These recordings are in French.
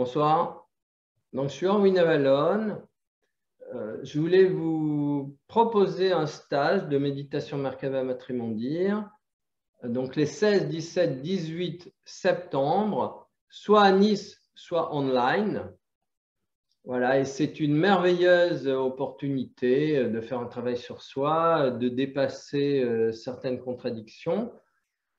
Bonsoir. Donc, je suis Erwin Avalon. Je voulais vous proposer un stage de méditation Merkaba Matrimondir. Donc, les 16, 17, 18 septembre, soit à Nice, soit online. Voilà, et c'est une merveilleuse opportunité de faire un travail sur soi, de dépasser certaines contradictions.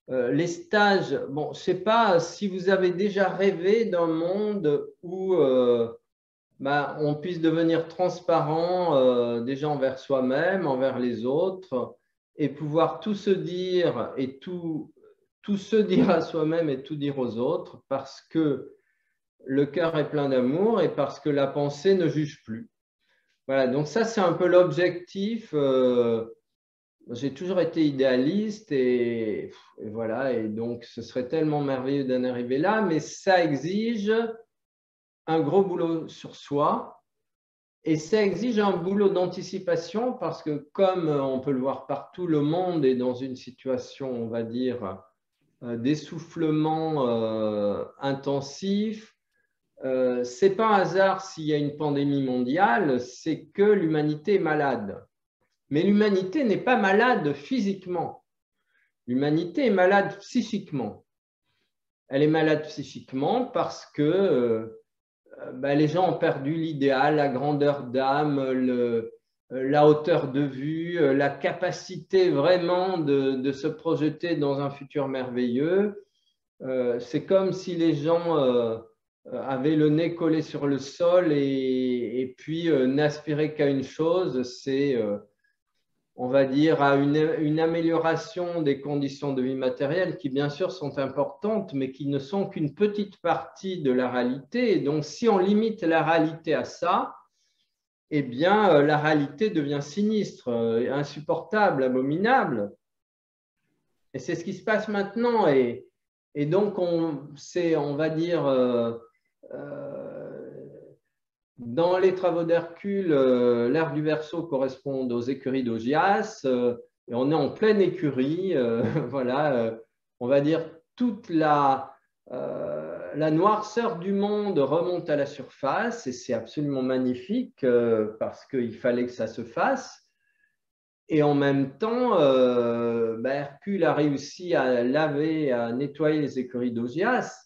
Les stages, bon, je ne sais pas si vous avez déjà rêvé d'un monde où on puisse devenir transparent déjà envers soi-même, envers les autres, et pouvoir tout se dire et tout se dire à soi-même et tout dire aux autres, parce que le cœur est plein d'amour et parce que la pensée ne juge plus. Voilà, donc ça c'est un peu l'objectif. J'ai toujours été idéaliste et voilà, et donc ce serait tellement merveilleux d'en arriver là, mais ça exige un gros boulot sur soi et ça exige un boulot d'anticipation parce que comme on peut le voir partout, le monde est dans une situation, on va dire, d'essoufflement intensif. C'est pas un hasard s'il y a une pandémie mondiale, c'est que l'humanité est malade. Mais l'humanité n'est pas malade physiquement. L'humanité est malade psychiquement. Elle est malade psychiquement parce que les gens ont perdu l'idéal, la grandeur d'âme, la hauteur de vue, la capacité vraiment de se projeter dans un futur merveilleux. C'est comme si les gens avaient le nez collé sur le sol et puis n'aspiraient qu'à une chose, c'est on va dire, à une amélioration des conditions de vie matérielles qui, bien sûr, sont importantes, mais qui ne sont qu'une petite partie de la réalité. Et donc, si on limite la réalité à ça, eh bien, la réalité devient sinistre, insupportable, abominable. Et c'est ce qui se passe maintenant. Et donc, on va dire, dans les travaux d'Hercule, l'ère du Verseau correspond aux écuries d'Augias, et on est en pleine écurie. Voilà, on va dire toute la noirceur du monde remonte à la surface, et c'est absolument magnifique parce qu'il fallait que ça se fasse. Et en même temps, Hercule a réussi à laver, à nettoyer les écuries d'Augias.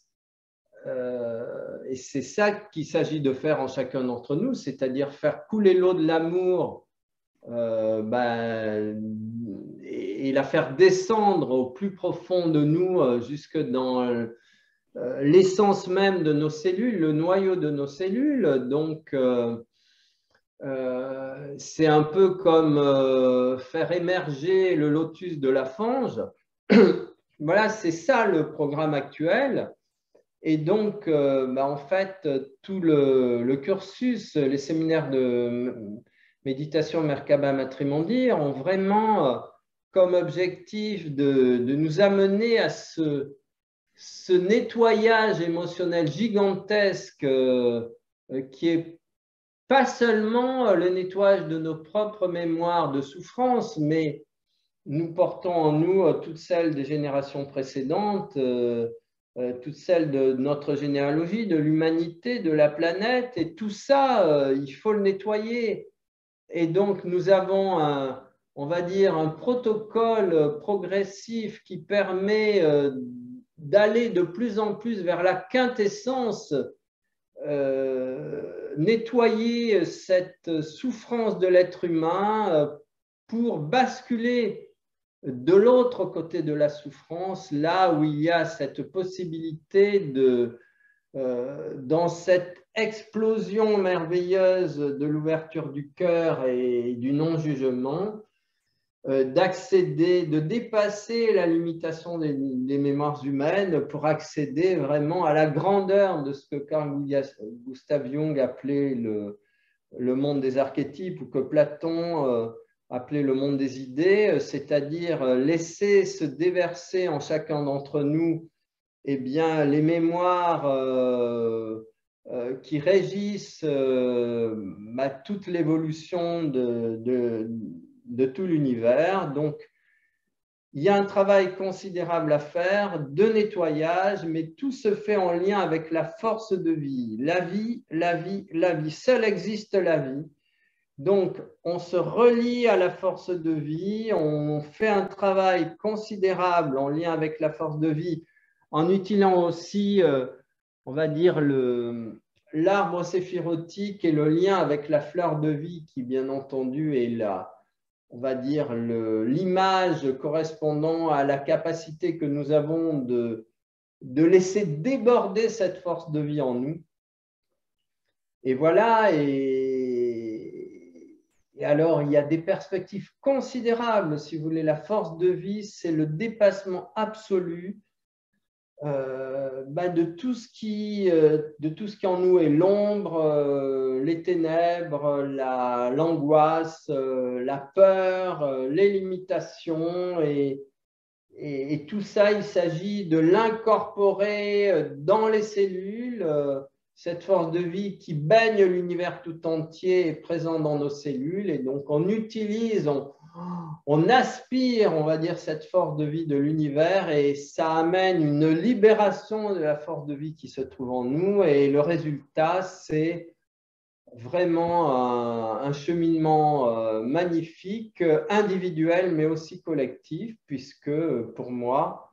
Et c'est ça qu'il s'agit de faire en chacun d'entre nous, c'est-à-dire faire couler l'eau de l'amour et la faire descendre au plus profond de nous, jusque dans l'essence même de nos cellules, le noyau de nos cellules. Donc, c'est un peu comme faire émerger le lotus de la fange. Voilà, c'est ça le programme actuel. Et donc, en fait, tout le cursus, les séminaires de méditation Merkaba Matrimondir ont vraiment comme objectif de nous amener à ce nettoyage émotionnel gigantesque qui est pas seulement le nettoyage de nos propres mémoires de souffrance, mais nous portons en nous toutes celles des générations précédentes, toutes celles de notre généalogie, de l'humanité, de la planète, et tout ça, il faut le nettoyer. Et donc, nous avons, on va dire, un protocole progressif qui permet d'aller de plus en plus vers la quintessence, nettoyer cette souffrance de l'être humain pour basculer de l'autre côté de la souffrance, là où il y a cette possibilité dans cette explosion merveilleuse de l'ouverture du cœur et du non-jugement, d'accéder, de dépasser la limitation des mémoires humaines pour accéder vraiment à la grandeur de ce que Carl Gustav Jung appelait le monde des archétypes, ou que Platon appelé le monde des idées, c'est-à-dire laisser se déverser en chacun d'entre nous bien, les mémoires qui régissent toute l'évolution de tout l'univers. Donc, il y a un travail considérable à faire de nettoyage, mais tout se fait en lien avec la force de vie. La vie, la vie, la vie. Seule existe la vie. Donc, on se relie à la force de vie, on fait un travail considérable en lien avec la force de vie, en utilisant aussi, on va dire, l'arbre séphirotique et le lien avec la fleur de vie qui, bien entendu, est là, on va dire, l'image correspondant à la capacité que nous avons de laisser déborder cette force de vie en nous. Et voilà, et alors il y a des perspectives considérables, si vous voulez. La force de vie, c'est le dépassement absolu de tout ce qui en nous est l'ombre, les ténèbres, l'angoisse, la peur, les limitations et tout ça, il s'agit de l'incorporer dans les cellules. Cette force de vie qui baigne l'univers tout entier est présente dans nos cellules. Et donc, on utilise, on aspire, on va dire, cette force de vie de l'univers et ça amène une libération de la force de vie qui se trouve en nous. Et le résultat, c'est vraiment un cheminement magnifique, individuel, mais aussi collectif, puisque pour moi,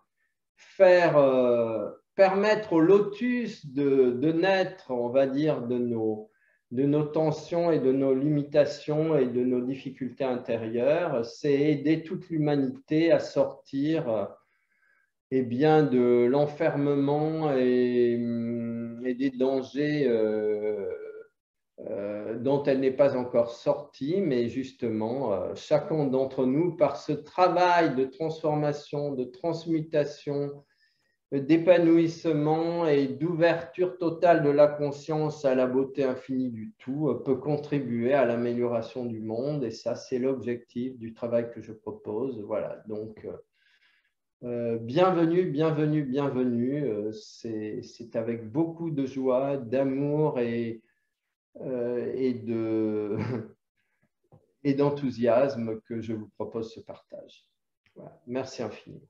permettre au lotus de naître, on va dire, de nos tensions et de nos limitations et de nos difficultés intérieures, c'est aider toute l'humanité à sortir de l'enfermement et des dangers dont elle n'est pas encore sortie, mais justement, chacun d'entre nous, par ce travail de transformation, de transmutation, d'épanouissement et d'ouverture totale de la conscience à la beauté infinie du tout, peut contribuer à l'amélioration du monde. Et ça, c'est l'objectif du travail que je propose. Voilà, donc bienvenue, bienvenue, bienvenue. C'est avec beaucoup de joie, d'amour et d'enthousiasme que je vous propose ce partage. Voilà. Merci infiniment.